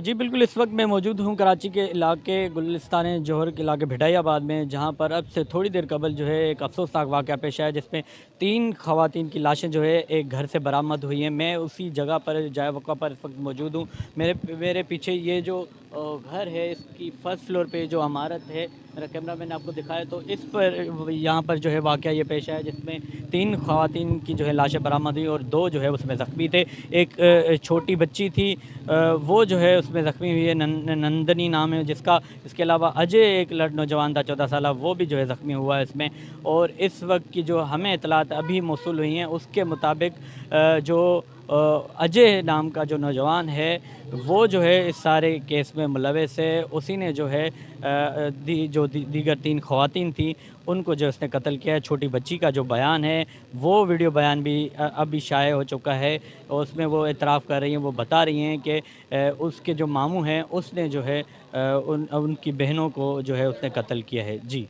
जी बिल्कुल, इस वक्त मैं मौजूद हूँ कराची के इलाके गुलिस्तान जौहर के इलाके भिटाई आबाद में, जहाँ पर अब से थोड़ी देर कबल जो है एक अफसोसनाक वाक़या पेश आया, जिसमें 3 ख़वातीन की लाशें जो है एक घर से बरामद हुई हैं। मैं उसी जगह पर जाए वक़्फ़ा पर इस वक्त मौजूद हूँ। मेरे पीछे ये जो घर है, इसकी फर्स्ट फ्लोर पे जो इमारत है, मेरा कैमरा मैंने आपको दिखाया, तो इस पर यहाँ पर जो है वाक़या ये पेश आया, जिसमें 3 ख़वातीन की जो है लाशें बरामद हुई और 2 जो है उसमें ज़ख्मी थे। एक छोटी बच्ची थी, वो जो है उसमें ज़ख्मी हुई है, नंदनी नाम है जिसका। इसके अलावा अजय एक नौजवान था 14 साल, वो भी जो है ज़ख्मी हुआ है इसमें। और इस वक्त की जो हमें इतलात अभी मौसूल हुई हैं, उसके मुताबिक जो अजय नाम का जो नौजवान है, वो जो है इस सारे केस में मुलविस है। उसी ने जो है दीगर 3 ख़वातीन थी, उनको जो उसने कत्ल किया है। छोटी बच्ची का जो बयान है, वो वीडियो बयान भी अभी शाये हो चुका है, और उसमें वो एतराफ़ कर रही हैं, वो बता रही हैं कि उसके जो मामू हैं, उसने जो है उनकी बहनों को जो है उसने कत्ल किया है। जी।